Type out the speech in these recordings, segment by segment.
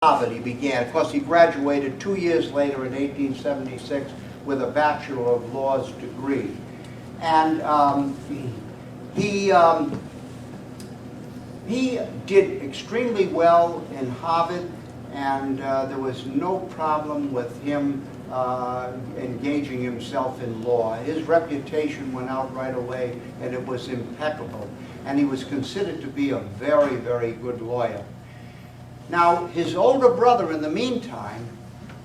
Harvard he began. Of course, he graduated 2 years later in 1876 with a Bachelor of Laws degree. And he did extremely well in Harvard, and there was no problem with him engaging himself in law. His reputation went out right away, and it was impeccable. And he was considered to be a very, very good lawyer. Now, his older brother, in the meantime,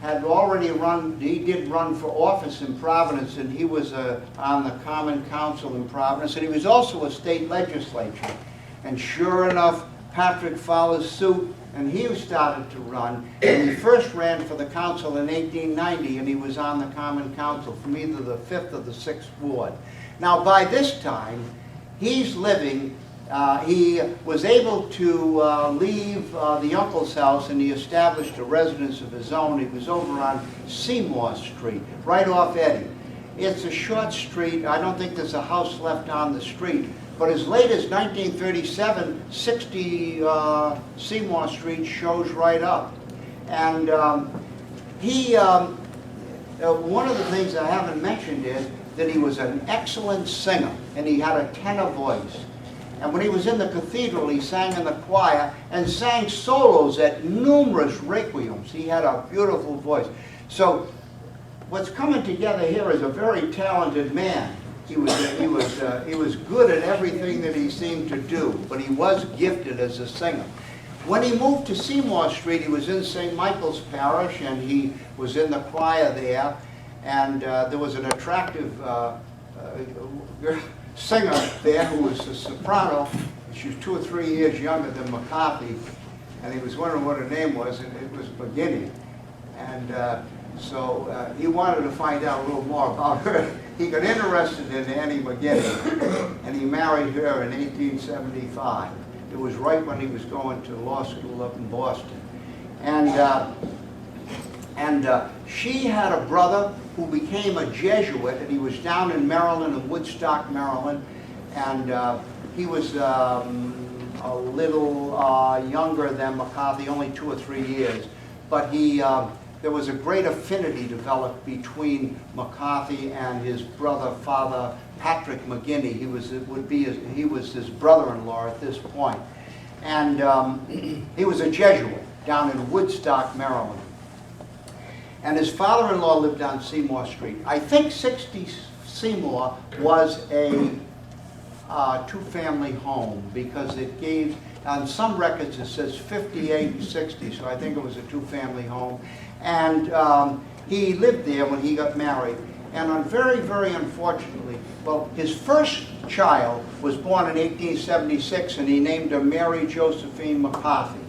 had already run, he did run for office in Providence, and he was on the Common Council in Providence, and he was also a state legislature. And sure enough, Patrick followed suit, and he started to run. And he first ran for the council in 1890, and he was on the Common Council from either the 5th or the 6th Ward. Now, by this time, he's living, he was able to leave the uncle's house, and he established a residence of his own. He was over on Seymour Street, right off Eddy. It's a short street. I don't think there's a house left on the street. But as late as 1937, 60 Seymour Street shows right up. And one of the things I haven't mentioned is that he was an excellent singer, and he had a tenor voice. And when he was in the cathedral, he sang in the choir and sang solos at numerous requiems. He had a beautiful voice. So what's coming together here is a very talented man. He was good at everything that he seemed to do, but he was gifted as a singer. When he moved to Seymour Street, he was in St. Michael's Parish, and he was in the choir there. And there was an attractive singer there who was a soprano. She was 2 or 3 years younger than McCarthy, and he was wondering what her name was, and it was McGinney. And so he wanted to find out a little more about her. He got interested in Annie McGinney, and he married her in 1875. It was right when he was going to law school up in Boston. And she had a brother who became a Jesuit, and he was down in Maryland, in Woodstock, Maryland, and he was a little younger than McCarthy, only 2 or 3 years, but there was a great affinity developed between McCarthy and his brother, Father Patrick McGinney. He was his brother-in-law at this point, and he was a Jesuit down in Woodstock, Maryland. And his father-in-law lived on Seymour Street. I think 60 Seymour was a two-family home, because it gave, on some records it says 58 and 60, so I think it was a two-family home. And he lived there when he got married. And very, very unfortunately, well, his first child was born in 1876, and he named her Mary Josephine McCarthy.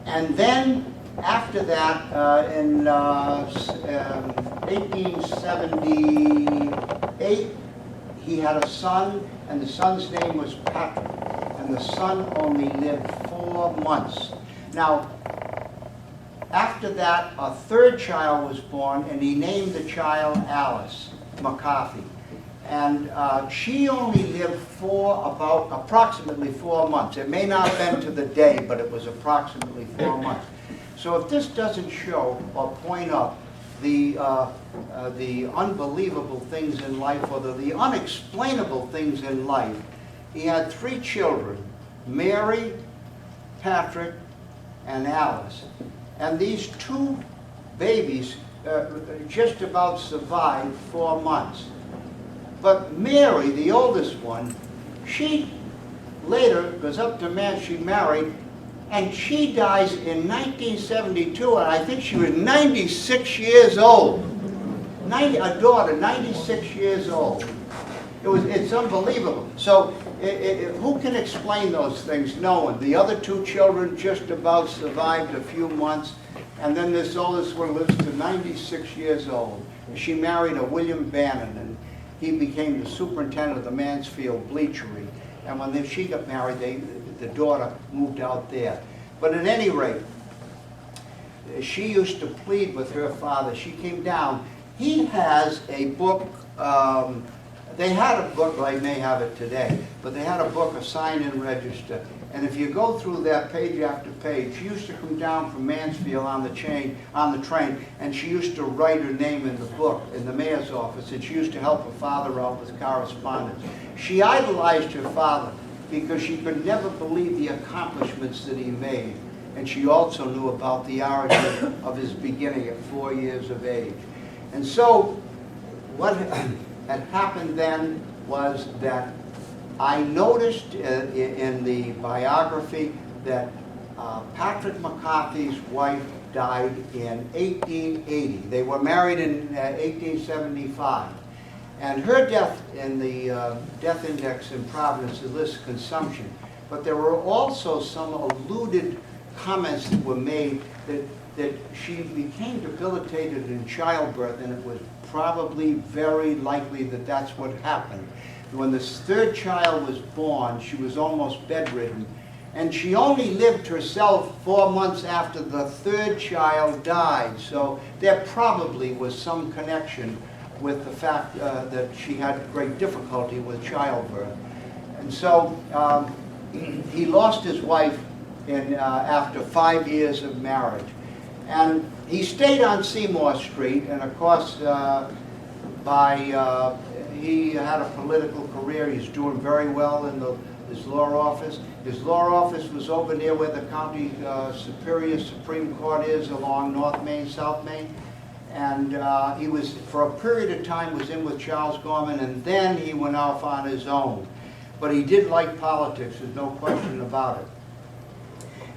And then, after that, in 1878, he had a son, and the son's name was Patrick, and the son only lived 4 months. Now, after that, a third child was born, and he named the child Alice McCarthy. And she only lived approximately 4 months. It may not have been to the day, but it was approximately 4 months. So if this doesn't show or point up the unbelievable things in life, or the unexplainable things in life, he had 3 children, Mary, Patrick, and Alice. And these 2 babies just about survived 4 months. But Mary, the oldest one, she later goes up to man, she married, and she dies in 1972, and I think she was 96 years old. A daughter, 96 years old. It's unbelievable. So who can explain those things? No one. The other 2 children just about survived a few months, and then this oldest one lives to 96 years old. She married a William Bannon, and he became the superintendent of the Mansfield Bleachery. And when she got married, the daughter moved out there. But at any rate, she used to plead with her father. She came down. He has a book. They had a book, well, they may have it today, but they had a book, A Sign and Register, And if you go through that page after page, she used to come down from Mansfield on the train, and she used to write her name in the book in the mayor's office, and she used to help her father out with correspondence. She idolized her father because she could never believe the accomplishments that he made. And she also knew about the origin of his beginning at 4 years of age. And so what had happened then was that I noticed in the biography that Patrick McCarthy's wife died in 1880. They were married in 1875. And her death in the death index in Providence lists consumption. But there were also some alluded comments that were made that she became debilitated in childbirth, and it was probably very likely that that's what happened. When the third child was born, she was almost bedridden, and she only lived herself 4 months after the third child died. So there probably was some connection with the fact that she had great difficulty with childbirth. And so he lost his wife after 5 years of marriage. And he stayed on Seymour Street, and of course, he had a political career. He's doing very well in his law office. His law office was over near where the county superior Supreme Court is, along North Main, South Main. And he was, for a period of time, was in with Charles Gorman, and then he went off on his own. But he did like politics, there's no question about it.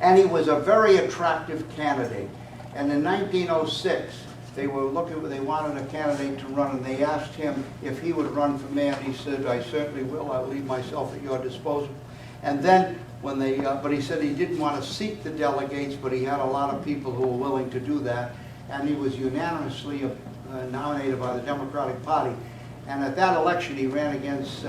And he was a very attractive candidate. And in 1906, they wanted a candidate to run, and they asked him if he would run for mayor, and he said, "I certainly will. I'll leave myself at your disposal." And then when but he said he didn't want to seek the delegates, but he had a lot of people who were willing to do that, and he was unanimously nominated by the Democratic Party. And at that election, he ran against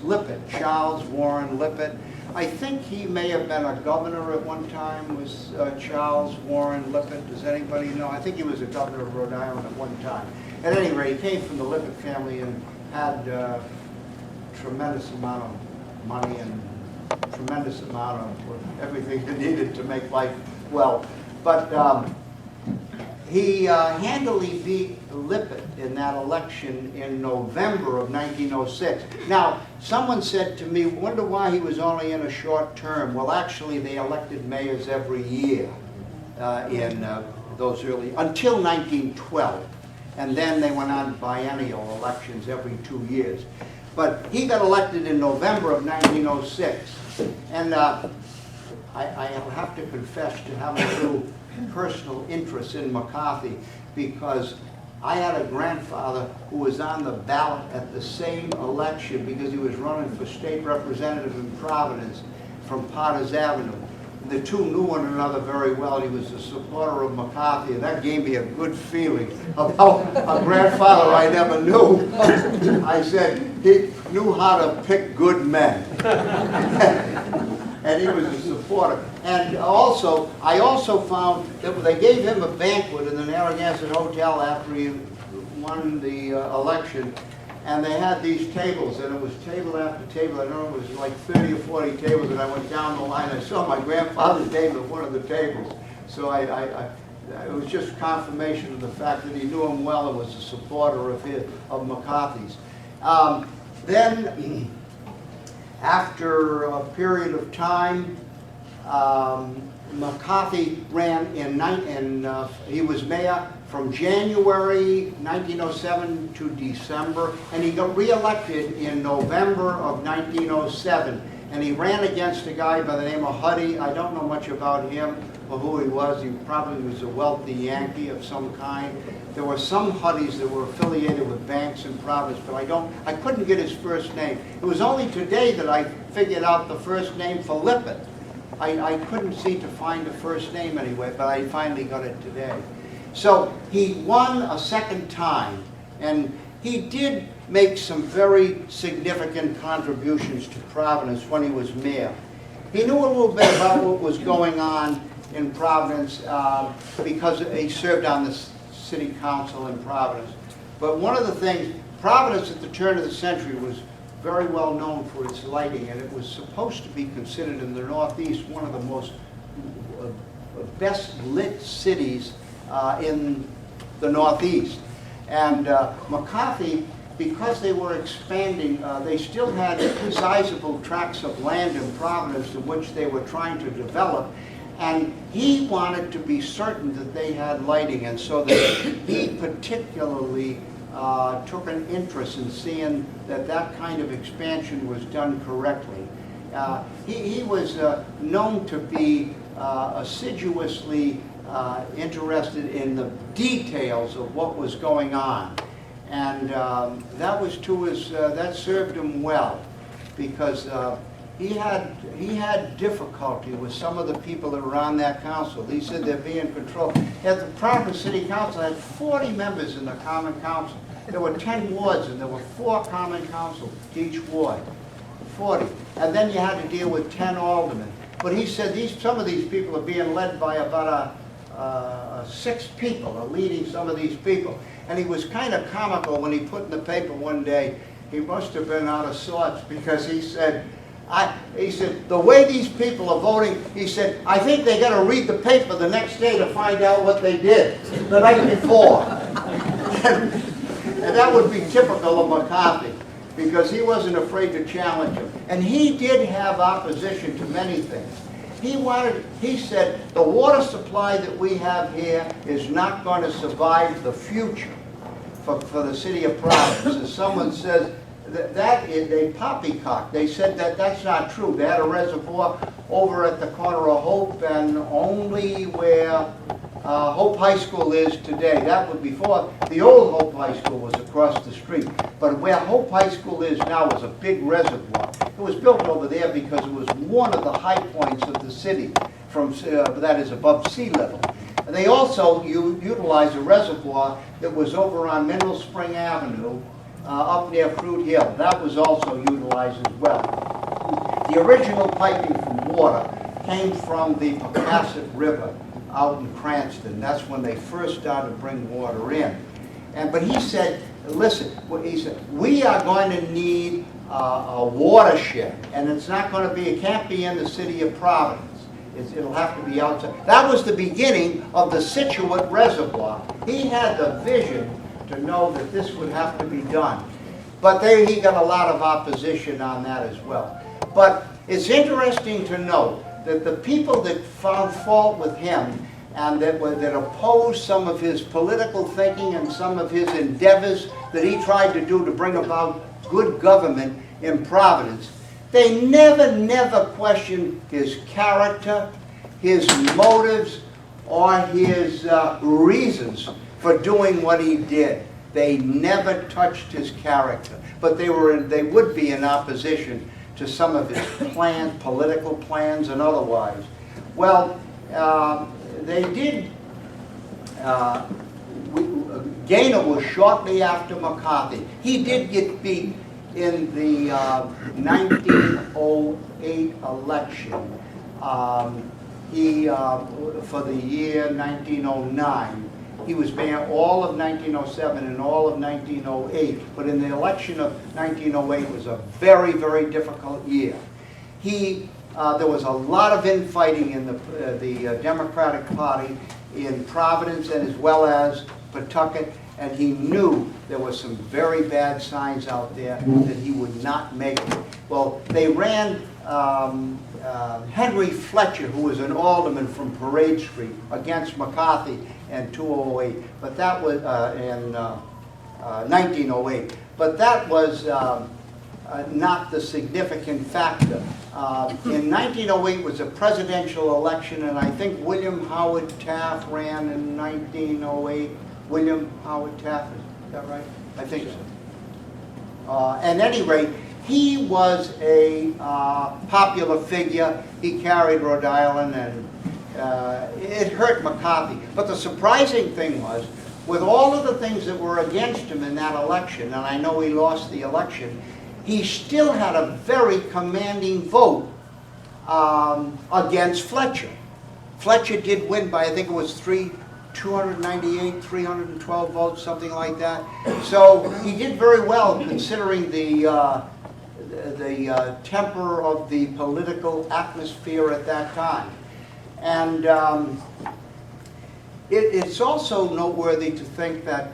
Lippett, Charles Warren Lippett. I think he may have been a governor at one time, was Charles Warren Lippett. Does anybody know? I think he was a governor of Rhode Island at one time. At any rate, he came from the Lippett family and had a tremendous amount of money and tremendous amount of everything he needed to make life well. But he handily beat Lippett in that election in November of 1906. Now, someone said to me, wonder why he was only in a short term. Well, actually, they elected mayors every year in those early, until 1912. And then they went on biennial elections every 2 years. But he got elected in November of 1906. And I have to confess to having a little personal interest in McCarthy, because I had a grandfather who was on the ballot at the same election because he was running for state representative in Providence from Potters Avenue. The two knew one another very well. He was a supporter of McCarthy, and that gave me a good feeling about a grandfather I never knew. I said he knew how to pick good men. And he was a supporter. And also, I also found that they gave him a banquet in the Narragansett Hotel after he won the election, and they had these tables, and it was table after table. I don't know, it was like 30 or 40 tables, and I went down the line. I saw my grandfather's name at one of the tables. So it was just confirmation of the fact that he knew him well and was a supporter of McCarthy's. Then, after a period of time, McCarthy ran he was mayor from January 1907 to December, and he got re-elected in November of 1907. And he ran against a guy by the name of Huddy. I don't know much about him or who he was. He probably was a wealthy Yankee of some kind. There were some Huddys that were affiliated with banks in Providence, but I couldn't get his first name. It was only today that I figured out the first name for Lippett. I couldn't seem to find the first name anyway, but I finally got it today. So he won a second time, and he did make some very significant contributions to Providence when he was mayor. He knew a little bit about what was going on in Providence because he served on the city council in Providence. But one of the things, Providence at the turn of the century was very well known for its lighting, and it was supposed to be considered in the Northeast one of the most best lit cities in the Northeast. And McCarthy, because they were expanding, they still had sizable tracts of land in Providence in which they were trying to develop, and he wanted to be certain that they had lighting, and so that he particularly took an interest in seeing that that kind of expansion was done correctly. He was known to be assiduously interested in the details of what was going on, and that was to his that served him well, because he had difficulty with some of the people that were on that council. He said they're being controlled. At the Providence City Council had 40 members in the Common Council. There were 10 wards, and there were 4 Common Councils to each ward. 40. And then you had to deal with 10 aldermen. But he said some of these people are being led by about 6 people are leading some of these people. And he was kind of comical when he put in the paper one day, he must have been out of sorts, because he said, the way these people are voting, he said, I think they got to read the paper the next day to find out what they did the night before. And that would be typical of McCarthy, because he wasn't afraid to challenge him. And he did have opposition to many things. He said, the water supply that we have here is not going to survive the future for the city of Providence. As someone says, that is a poppycock. They said that that's not true. They had a reservoir over at the corner of Hope and only where Hope High School is today. That was before. The old Hope High School was across the street. But where Hope High School is now is a big reservoir. It was built over there because it was one of the high points of the city, that is above sea level. And they also utilized a reservoir that was over on Mineral Spring Avenue, up near Fruit Hill. That was also utilized as well. The original piping from water came from the Pocasset River out in Cranston. That's when they first started to bring water in. But he said, listen, he said, we are going to need a watershed, and it's not going to be, it can't be in the city of Providence. It'll have to be outside. That was the beginning of the Situate Reservoir. He had the vision to know that this would have to be done. But he got a lot of opposition on that as well. But it's interesting to note that the people that found fault with him and that opposed some of his political thinking and some of his endeavors that he tried to do to bring about good government in Providence, they never questioned his character, his motives, or his reasons for doing what he did. They never touched his character, but they would be in opposition to some of his plans, political plans and otherwise. Well, they did. Gaynor was shortly after McCarthy. He did get beat in the 1908 election. For the year 1909. He was mayor all of 1907 and all of 1908, but in the election of 1908 was a very, very difficult year. There was a lot of infighting in the Democratic Party in Providence and as well as Pawtucket, and he knew there were some very bad signs out there that he would not make it. Well, they ran Henry Fletcher, who was an alderman from Parade Street, against McCarthy in 2008, but that was in 1908. But that was not the significant factor. In 1908 was a presidential election, and I think William Howard Taft ran in 1908. William Howard Taft, is that right? I think so. At any rate, he was a popular figure. He carried Rhode Island, and it hurt McCarthy. But the surprising thing was, with all of the things that were against him in that election, and I know he lost the election, he still had a very commanding vote against Fletcher. Fletcher did win by, I think it was 298, 312 votes, something like that. So he did very well considering the the temper of the political atmosphere at that time. And it's also noteworthy to think that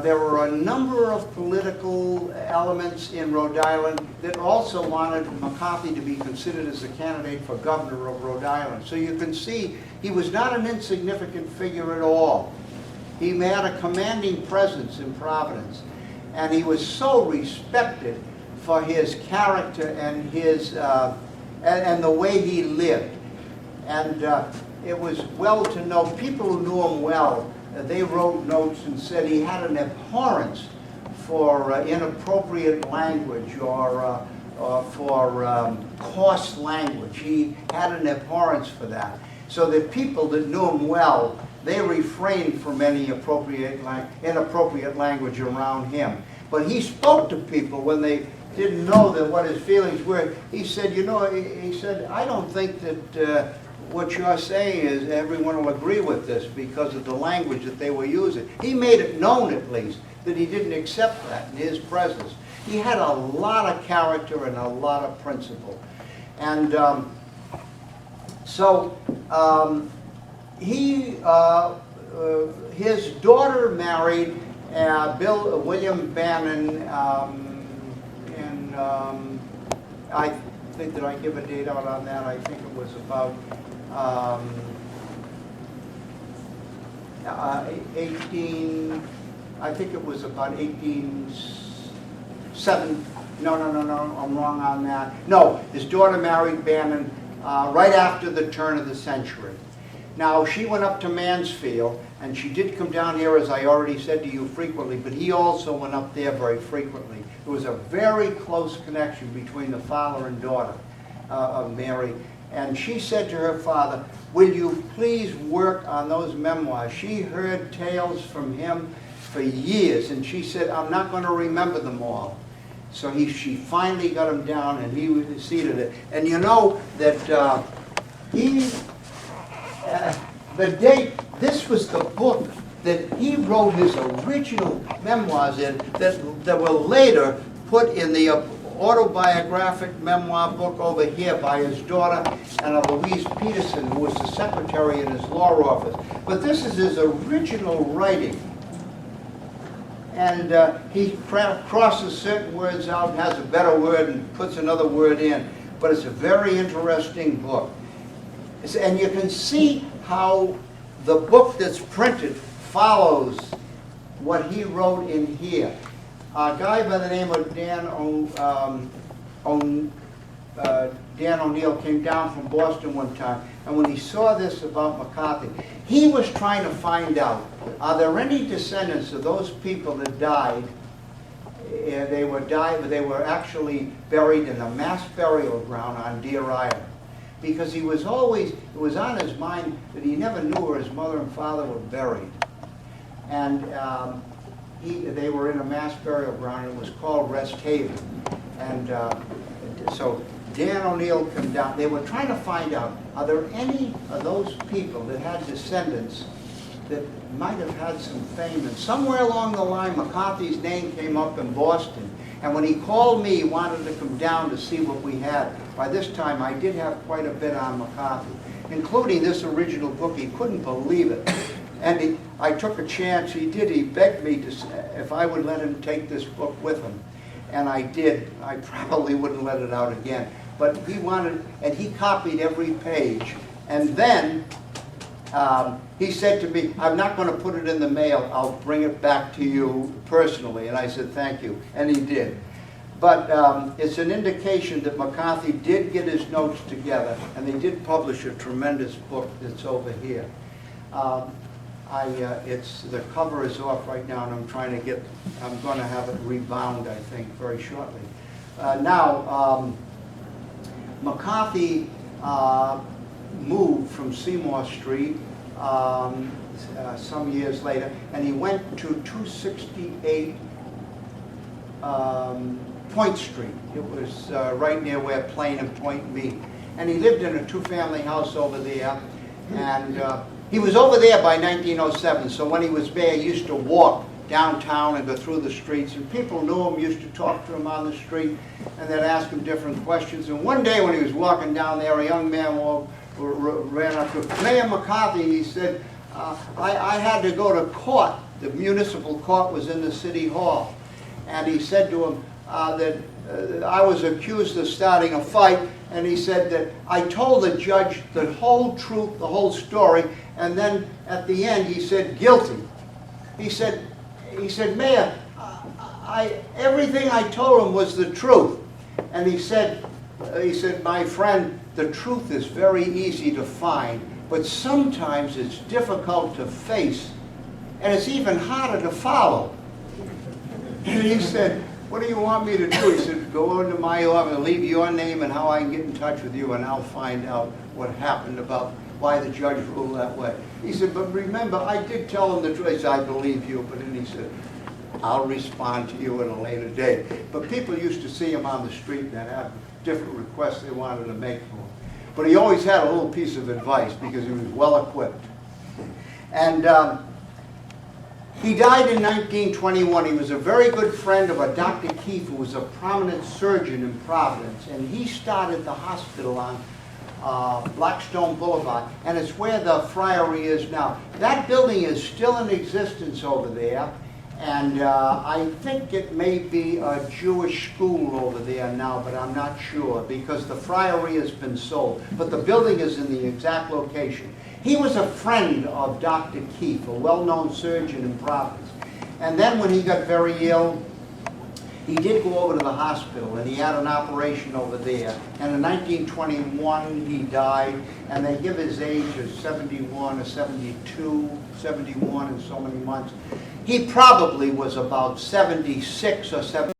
there were a number of political elements in Rhode Island that also wanted McCarthy to be considered as a candidate for governor of Rhode Island. So you can see he was not an insignificant figure at all. He had a commanding presence in Providence, and he was so respected for his character and his and the way he lived. And it was well to know, people who knew him well, they wrote notes and said he had an abhorrence for inappropriate language or for coarse language. He had an abhorrence for that. So the people that knew him well, they refrained from any inappropriate language around him. But he spoke to people when they didn't know that what his feelings were. He said, you know, he said, I don't think that what you're saying is everyone will agree with this because of the language that they were using. He made it known, at least, that he didn't accept that in his presence. He had a lot of character and a lot of principle. And his daughter married William Bannon I think, did I give a date out on that? I think it was about 18, I think it was about 1870. No, I'm wrong on that. No, his daughter married Bannon right after the turn of the century. Now, she went up to Mansfield, and she did come down here, as I already said to you, frequently, but he also went up there very frequently. There was a very close connection between the father and daughter of Mary. And she said to her father, will you please work on those memoirs? She heard tales from him for years, and she said, I'm not going to remember them all. So she finally got him down, and he seated it. And you know that this was the book that he wrote his original memoirs in that were later put in the autobiographic memoir book over here by his daughter and Louise Peterson, who was the secretary in his law office. But this is his original writing. And he crosses certain words out, has a better word, and puts another word in. But it's a very interesting book. And you can see how the book that's printed follows what he wrote in here. A guy by the name of Dan O'Neill came down from Boston one time, and when he saw this about McCarthy, he was trying to find out, are there any descendants of those people that died? They were actually buried in a mass burial ground on Deer Island. Because it was on his mind that he never knew where his mother and father were buried. And they were in a mass burial ground. It was called Rest Haven. And so Dan O'Neill came down. They were trying to find out, are there any of those people that had descendants that might have had some fame? And somewhere along the line, McCarthy's name came up in Boston. And when he called me, he wanted to come down to see what we had. By this time, I did have quite a bit on McCarthy, including this original book. He couldn't believe it. And I took a chance. He did. He begged me if I would let him take this book with him. And I did. I probably wouldn't let it out again. But he wanted, and he copied every page. And then he said to me, I'm not going to put it in the mail. I'll bring it back to you personally. And I said, thank you. And he did. But it's an indication that McCarthy did get his notes together, and they did publish a tremendous book that's over here. The cover is off right now, and I'm going to have it rebound, I think, very shortly. McCarthy moved from Seymour Street some years later, and he went to 268 Point Street. It was right near where Plain and Point meet. And he lived in a two-family house over there. And he was over there by 1907, so when he was there, he used to walk downtown and go through the streets, and people knew him, used to talk to him on the street, and they'd ask him different questions. And one day when he was walking down there, a young man ran up to him, Mayor McCarthy, he said, I had to go to court. The municipal court was in the city hall. And he said to him that I was accused of starting a fight, and he said that I told the judge the whole truth, the whole story, and then at the end he said, guilty. He said, Mayor, everything I told him was the truth. And he said, my friend, the truth is very easy to find, but sometimes it's difficult to face, and it's even harder to follow. And he said, what do you want me to do? He said, go into my office and leave your name and how I can get in touch with you, and I'll find out what happened about why the judge ruled that way. He said, but remember, I did tell him the truth. He said, I believe you, but then he said, I'll respond to you at a later date. But people used to see him on the street and have different requests they wanted to make for him. But he always had a little piece of advice because he was well equipped. And he died in 1921. He was a very good friend of a Dr. Keefe, who was a prominent surgeon in Providence. And he started the hospital on Blackstone Boulevard, and it's where the Friary is now. That building is still in existence over there, and I think it may be a Jewish school over there now, but I'm not sure, because the Friary has been sold. But the building is in the exact location. He was a friend of Dr. Keefe, a well-known surgeon in Providence. And then when he got very ill, he did go over to the hospital, and he had an operation over there. And in 1921, he died, and they give his age as 71 or 72, 71 and so many months. He probably was about 76 or 77.